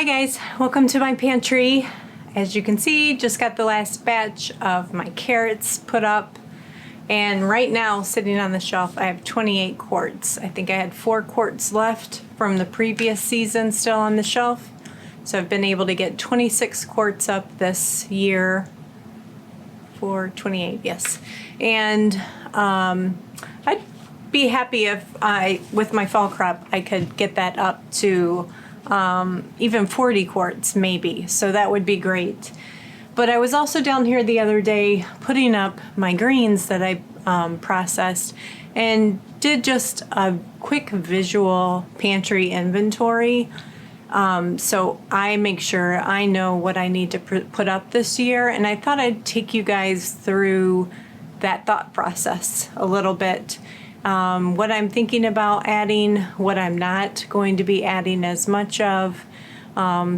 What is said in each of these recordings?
Hi guys, welcome to my pantry. As you can see, just got the last batch of my carrots put up, and right now sitting on the shelf I have 28 quarts. I think I had 4 quarts left from the previous season still on the shelf, so I've been able to get 26 quarts up this year for 28, yes. And I'd be happy if with my fall crop I could get that up to even 40 quarts maybe, so that would be great. But I was also down here the other day putting up my greens that I processed, and did just a quick visual pantry inventory, so I make sure I know what I need to put up this year, and I thought I'd take you guys through that thought process a little bit. What I'm thinking about adding, what I'm not going to be adding as much of,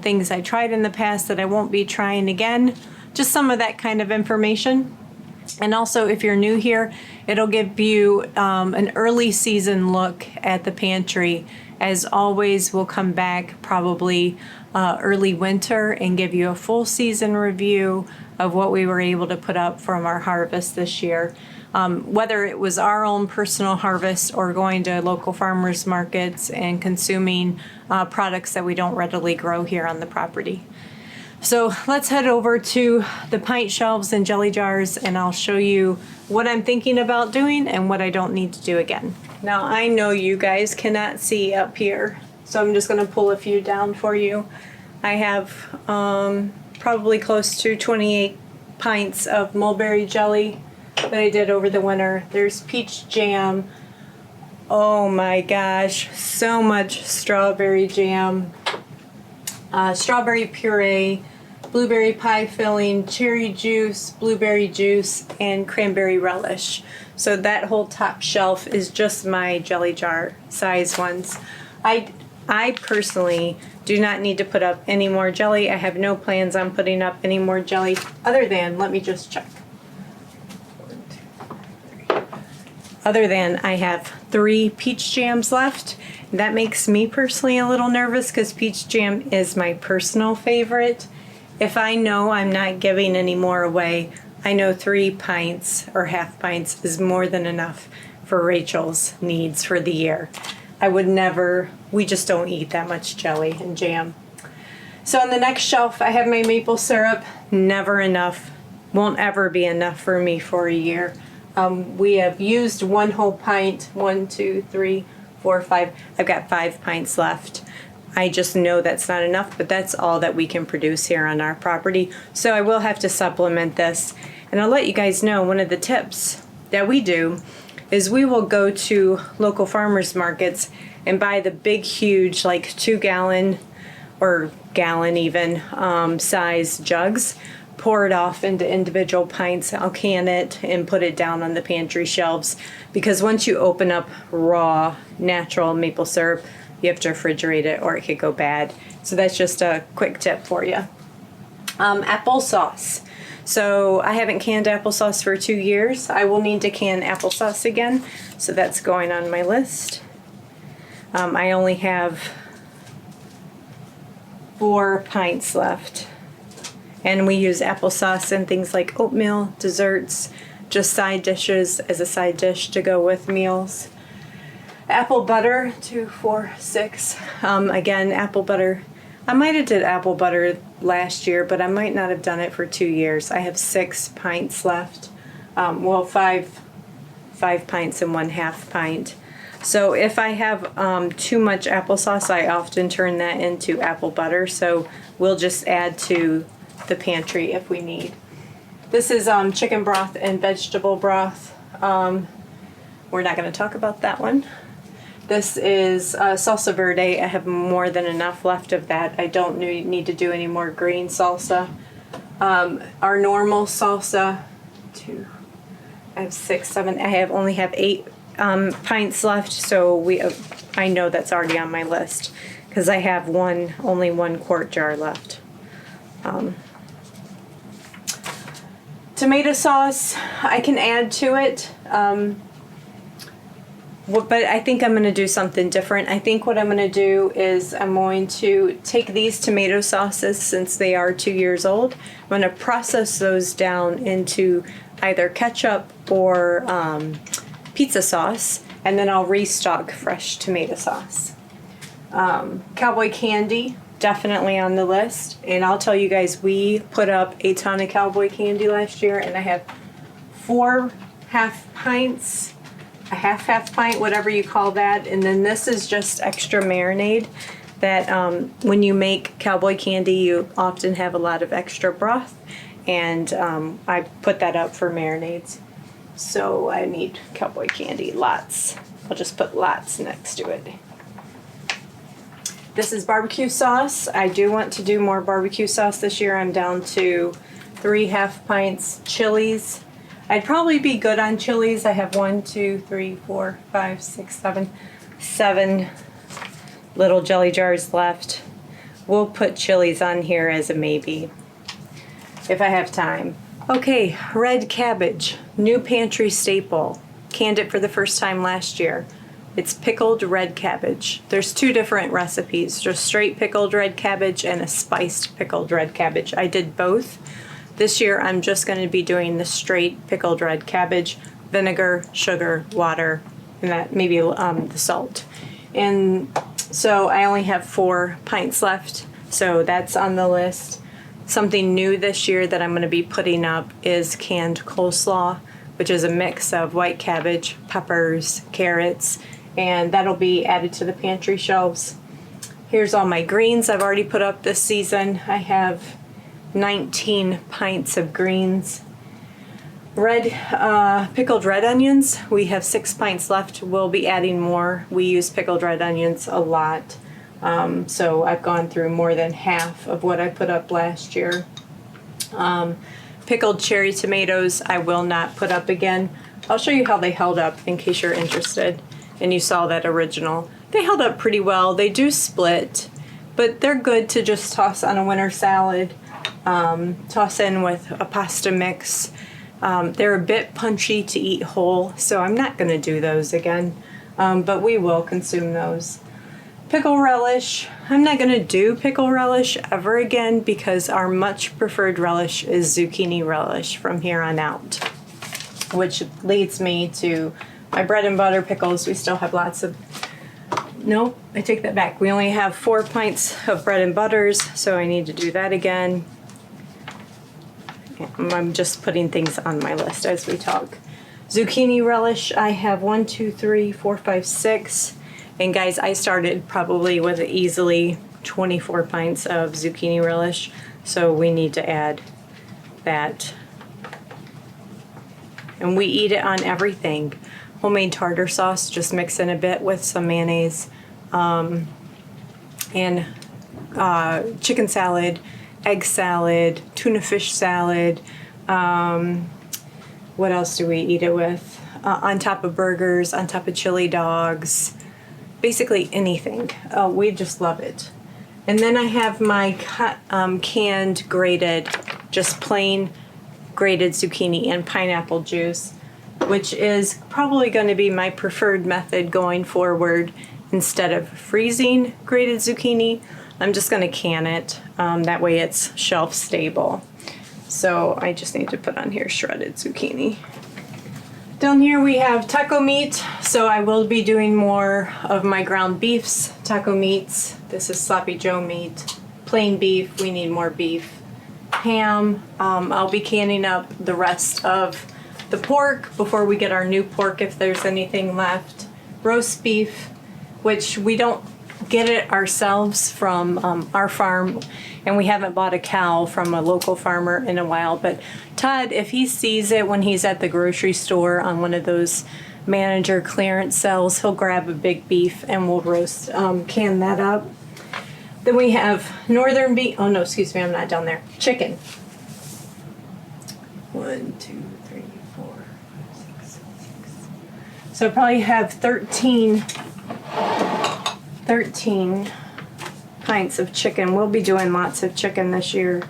things I tried in the past that I won't be trying again, just some of that kind of information. And also, if you're new here, it'll give you an early season look at the pantry. As always, we'll come back probably early winter and give you a full season review of what we were able to put up from our harvest this year. Whether it was our own personal harvest or going to local farmers markets and consuming products that we don't readily grow here on the property. So let's head over to the pint shelves and jelly jars, and I'll show you what I'm thinking about doing and what I don't need to do again. Now I know you guys cannot see up here, so I'm just going to pull a few down for you. I have probably close to 28 pints of mulberry jelly that I did over the winter. There's peach jam. Oh my gosh, so much strawberry jam, strawberry puree, blueberry pie filling, cherry juice, blueberry juice, and cranberry relish. So that whole top shelf is just my jelly jar size ones. I personally do not need to put up any more jelly. I have no plans on putting up any more jelly other than, let me just check. Other than I have 3 peach jams left. That makes me personally a little nervous because peach jam is my personal favorite. If I know I'm not giving any more away, I know 3 pints or half pints is more than enough for Rachel's needs for the year. I would never, we just don't eat that much jelly and jam. So on the next shelf I have my maple syrup. Never enough, won't ever be enough for me for a year. We have used 1 whole pint, 1, 2, 3, 4, 5. I've got 5 pints left. I just know that's not enough, but that's all that we can produce here on our property. So I will have to supplement this. And I'll let you guys know, one of the tips that we do is we will go to local farmers markets and buy the big, huge, like 2-gallon or gallon even size jugs. Pour it off into individual pints. I'll can it and put it down on the pantry shelves, because once you open up raw natural maple syrup, you have to refrigerate it or it could go bad. So that's just a quick tip for you. Applesauce. So I haven't canned applesauce for 2 years. I will need to can applesauce again, so that's going on my list. I only have 4 pints left. And we use applesauce in things like oatmeal, desserts, just side dishes as a side dish to go with meals. Apple butter, 2, 4, 6. Again, apple butter. I might have did apple butter last year, but I might not have done it for 2 years. I have 6 pints left. Well, 5 pints and 1/2 pint. So if I have too much applesauce, I often turn that into apple butter. So we'll just add to the pantry if we need. This is chicken broth and vegetable broth. We're not going to talk about that one. This is salsa verde. I have more than enough left of that. I don't need to do any more green salsa. Our normal salsa, 2, I have 6, 7, I only have 8 pints left, so I know that's already on my list because I have only 1 quart jar left. Tomato sauce, I can add to it. But I think I'm going to do something different. I think what I'm going to do is I'm going to take these tomato sauces, since they are 2 years old. I'm going to process those down into either ketchup or pizza sauce, and then I'll restock fresh tomato sauce. Cowboy candy, definitely on the list. And I'll tell you guys, we put up a ton of cowboy candy last year, and I have 4 half pints, a half pint, whatever you call that. And then this is just extra marinade that when you make cowboy candy, you often have a lot of extra broth. And I put that up for marinades. So I need cowboy candy, lots. I'll just put lots next to it. This is barbecue sauce. I do want to do more barbecue sauce this year. I'm down to 3 half pints. Chilies. I'd probably be good on chilies. I have 1, 2, 3, 4, 5, 6, 7 little jelly jars left. We'll put chilies on here as a maybe if I have time. Okay, red cabbage, new pantry staple. Canned it for the first time last year. It's pickled red cabbage. There's 2 different recipes, just straight pickled red cabbage and a spiced pickled red cabbage. I did both. This year I'm just going to be doing the straight pickled red cabbage, vinegar, sugar, water, and that maybe the salt. And so I only have 4 pints left, so that's on the list. Something new this year that I'm going to be putting up is canned coleslaw, which is a mix of white cabbage, peppers, carrots, and that'll be added to the pantry shelves. Here's all my greens I've already put up this season. I have 19 pints of greens. Pickled red onions, we have 6 pints left. We'll be adding more. We use pickled red onions a lot. So I've gone through more than half of what I put up last year. Pickled cherry tomatoes I will not put up again. I'll show you how they held up in case you're interested and you saw that original. They held up pretty well. They do split, but they're good to just toss on a winter salad. Toss in with a pasta mix. They're a bit punchy to eat whole, so I'm not going to do those again, but we will consume those. Pickle relish. I'm not going to do pickle relish ever again because our much preferred relish is zucchini relish from here on out, which leads me to my bread and butter pickles. We still have lots of... No, I take that back. We only have 4 pints of bread and butters, so I need to do that again. I'm just putting things on my list as we talk. Zucchini relish, I have 1, 2, 3, 4, 5, 6. And guys, I started probably with easily 24 pints of zucchini relish, so we need to add that. And we eat it on everything. Homemade tartar sauce, just mix in a bit with some mayonnaise, and chicken salad, egg salad, tuna fish salad. What else do we eat it with? On top of burgers, on top of chili dogs. Basically anything. We just love it. And then I have my canned grated, just plain grated zucchini and pineapple juice, which is probably going to be my preferred method going forward. Instead of freezing grated zucchini, I'm just going to can it. That way it's shelf stable. So I just need to put on here shredded zucchini. Down here we have taco meat, so I will be doing more of my ground beefs, taco meats. This is sloppy joe meat, plain beef, we need more beef. Ham, I'll be canning up the rest of the pork before we get our new pork if there's anything left. Roast beef, which we don't get it ourselves from our farm, and we haven't bought a cow from a local farmer in a while, but Todd, if he sees it when he's at the grocery store on one of those manager clearance sales, he'll grab a big beef and we'll roast, can that up. Then we have northern beef, oh no, excuse me, I'm not down there. Chicken. 1, 2, 3, 4, 5, 6, 7, 6. So I probably have 13 pints of chicken. We'll be doing lots of chicken this year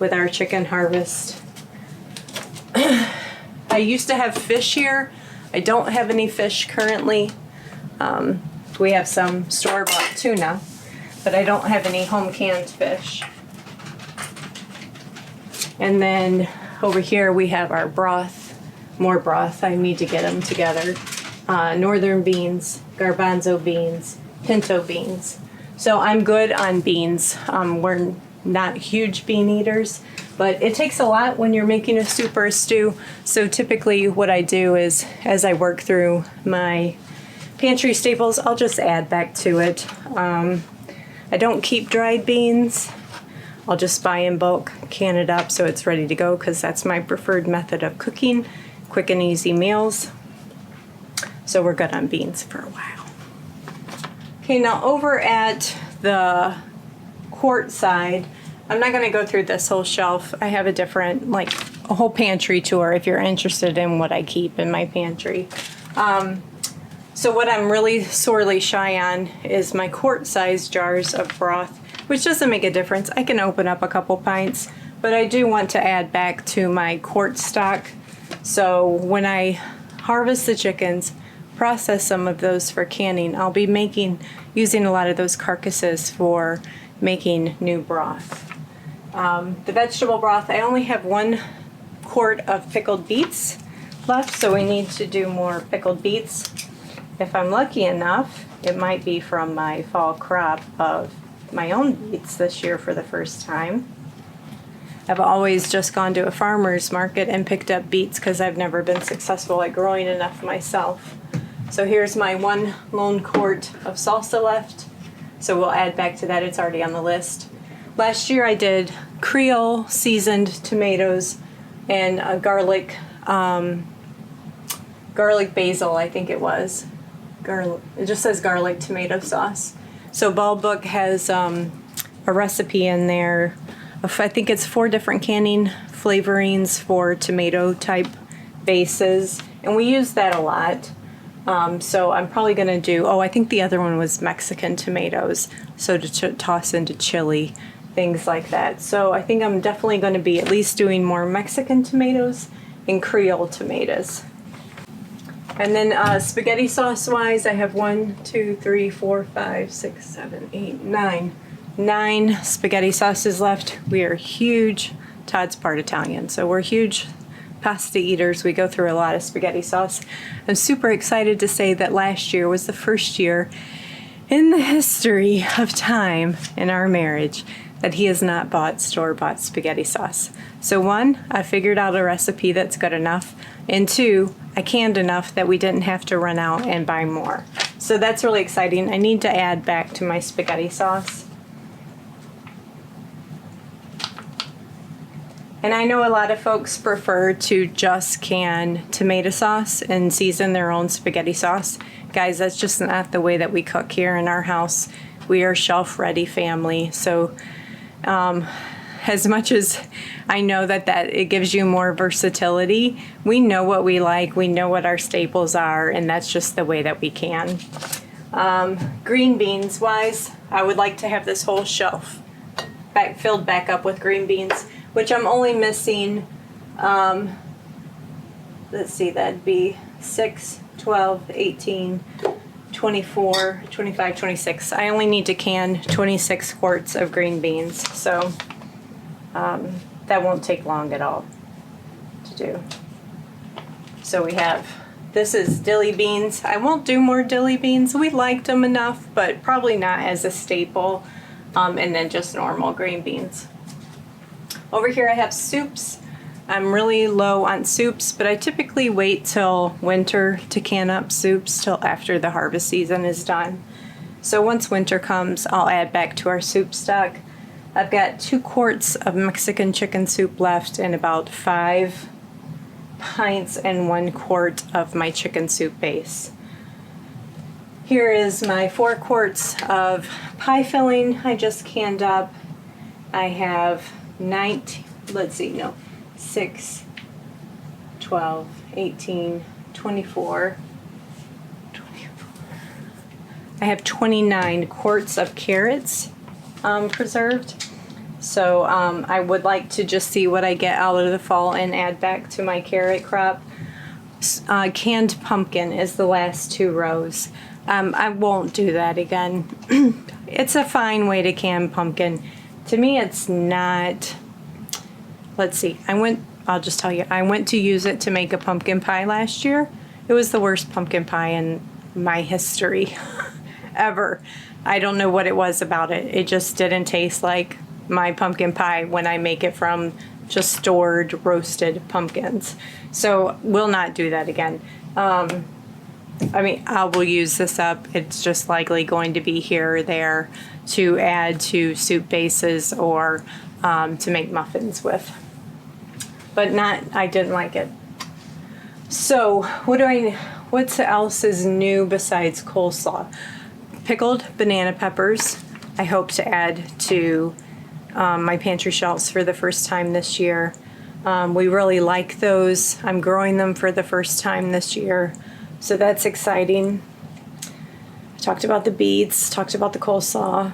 with our chicken harvest. I used to have fish here, I don't have any fish currently. We have some store-bought tuna, but I don't have any home canned fish. And then over here we have our broth, more broth. I need to get them together. Northern beans, garbanzo beans, pinto beans. So I'm good on beans. We're not huge bean eaters, but it takes a lot when you're making a soup or a stew. So typically what I do is, as I work through my pantry staples, I'll just add back to it. I don't keep dried beans. I'll just buy in bulk, can it up so it's ready to go, because that's my preferred method of cooking, quick and easy meals. So we're good on beans for a while. Okay, now over at the quart side, I'm not going to go through this whole shelf. I have a different, like a whole pantry tour if you're interested in what I keep in my pantry. So what I'm really sorely shy on is my quart-sized jars of broth, which doesn't make a difference. I can open up a couple pints, but I do want to add back to my quart stock. So when I harvest the chickens, process some of those for canning, I'll be using a lot of those carcasses for making new broth. The vegetable broth, I only have 1 quart of pickled beets left, so we need to do more pickled beets. If I'm lucky enough, it might be from my fall crop of my own beets this year for the first time. I've always just gone to a farmer's market and picked up beets because I've never been successful at growing enough myself. So here's my 1 lone quart of salsa left. So we'll add back to that, it's already on the list. Last year I did Creole seasoned tomatoes and a garlic basil, I think it was. It just says garlic tomato sauce. So Ball Book has a recipe in there of, I think it's 4 different canning flavorings for tomato type bases, and we use that a lot. So I'm probably going to do, I think the other one was Mexican tomatoes, so to toss into chili, things like that. So I think I'm definitely going to be at least doing more Mexican tomatoes and Creole tomatoes. And then spaghetti sauce wise, I have 9 spaghetti sauces left. We are huge, Todd's part Italian, so we're huge pasta eaters. We go through a lot of spaghetti sauce. I'm super excited to say that last year was the first year in the history of time in our marriage that he has not bought store-bought spaghetti sauce. So 1, I figured out a recipe that's good enough, and 2, I canned enough that we didn't have to run out and buy more. So that's really exciting. I need to add back to my spaghetti sauce. And I know a lot of folks prefer to just can tomato sauce and season their own spaghetti sauce. Guys, that's just not the way that we cook here in our house. We are shelf-ready family. So as much as I know that it gives you more versatility, we know what we like, we know what our staples are, and that's just the way that we can. Green beans wise, I would like to have this whole shelf filled back up with green beans, which I'm only missing, let's see, that'd be 6, 12, 18, 24, 25, 26. I only need to can 26 quarts of green beans, so that won't take long at all to do. So we have, this is dilly beans. I won't do more dilly beans. We liked them enough, but probably not as a staple. And then just normal green beans. Over here I have soups. I'm really low on soups, but I typically wait till winter to can up soups till after the harvest season is done. So once winter comes, I'll add back to our soup stock. I've got 2 quarts of Mexican chicken soup left and about 5 pints and 1 quart of my chicken soup base. Here is my 4 quarts of pie filling I just canned up. I have 6, 12, 18, 24. I have 29 quarts of carrots preserved. So I would like to just see what I get out of the fall and add back to my carrot crop. Canned pumpkin is the last 2 rows. I won't do that again. It's a fine way to can pumpkin. To me, it's not. Let's see. I'll just tell you. I went to use it to make a pumpkin pie last year. It was the worst pumpkin pie in my history ever. I don't know what it was about it. It just didn't taste like my pumpkin pie when I make it from just stored roasted pumpkins. So we'll not do that again. I mean, I will use this up. It's just likely going to be here or there to add to soup bases or to make muffins with. But I didn't like it. So what else is new besides coleslaw? Pickled banana peppers. I hope to add to my pantry shelves for the first time this year. We really like those. I'm growing them for the first time this year. So that's exciting. Talked about the beets, talked about the coleslaw,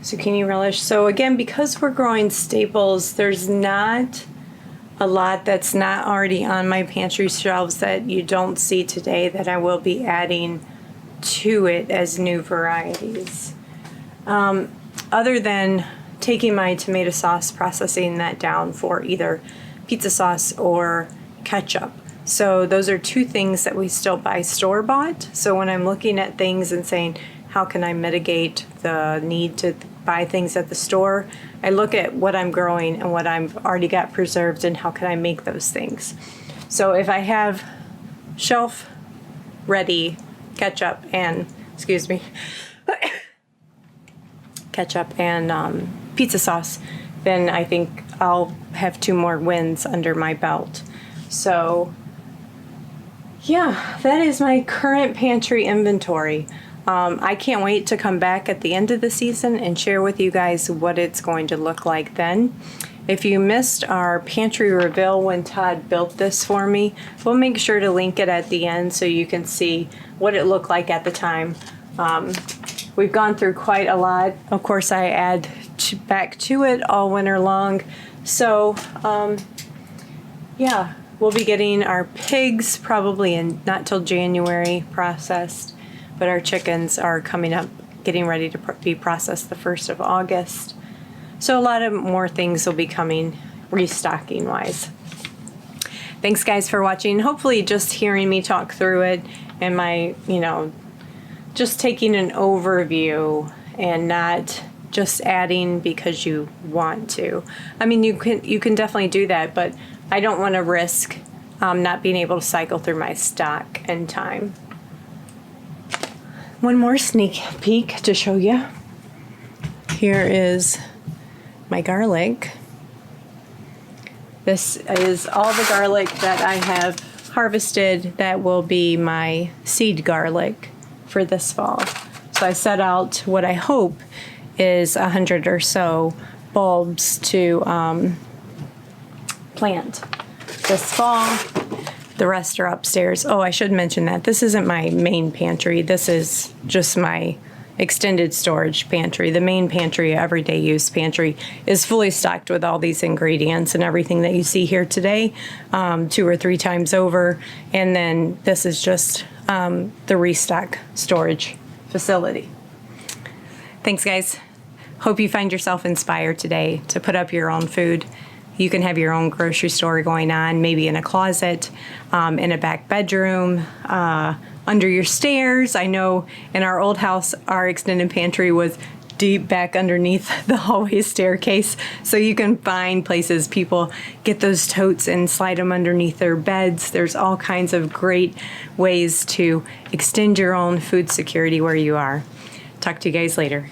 zucchini relish. So again, because we're growing staples, there's not a lot that's not already on my pantry shelves that you don't see today that I will be adding to it as new varieties. Other than taking my tomato sauce, processing that down for either pizza sauce or ketchup. So those are 2 things that we still buy store-bought. So when I'm looking at things and saying, how can I mitigate the need to buy things at the store, I look at what I'm growing and what I've already got preserved and how can I make those things. So if I have shelf-ready ketchup and, ketchup and pizza sauce, then I think I'll have 2 more wins under my belt. So yeah, that is my current pantry inventory. I can't wait to come back at the end of the season and share with you guys what it's going to look like then. If you missed our pantry reveal when Todd built this for me, we'll make sure to link it at the end so you can see what it looked like at the time. We've gone through quite a lot. Of course, I add back to it all winter long. So, yeah, we'll be getting our pigs probably in not till January processed, but our chickens are coming up, getting ready to be processed the 1st of August. So a lot of more things will be coming restocking wise. Thanks guys for watching. Hopefully just hearing me talk through it and my, just taking an overview and not just adding because you want to. I mean, you can definitely do that, but I don't want to risk not being able to cycle through my stock in time. One more sneak peek to show you. Here is my garlic. This is all the garlic that I have harvested that will be my seed garlic for this fall. So I set out what I hope is 100 or so bulbs to plant this fall. The rest are upstairs. Oh, I should mention that this isn't my main pantry. This is just my extended storage pantry. The main pantry, everyday use pantry, is fully stocked with all these ingredients and everything that you see here today, 2 or 3 times over. And then this is just the restock storage facility. Thanks, guys. Hope you find yourself inspired today to put up your own food. You can have your own grocery store going on, maybe in a closet, in a back bedroom, under your stairs. I know in our old house, our extended pantry was deep back underneath the hallway staircase. So you can find places people get those totes and slide them underneath their beds. There's all kinds of great ways to extend your own food security where you are. Talk to you guys later.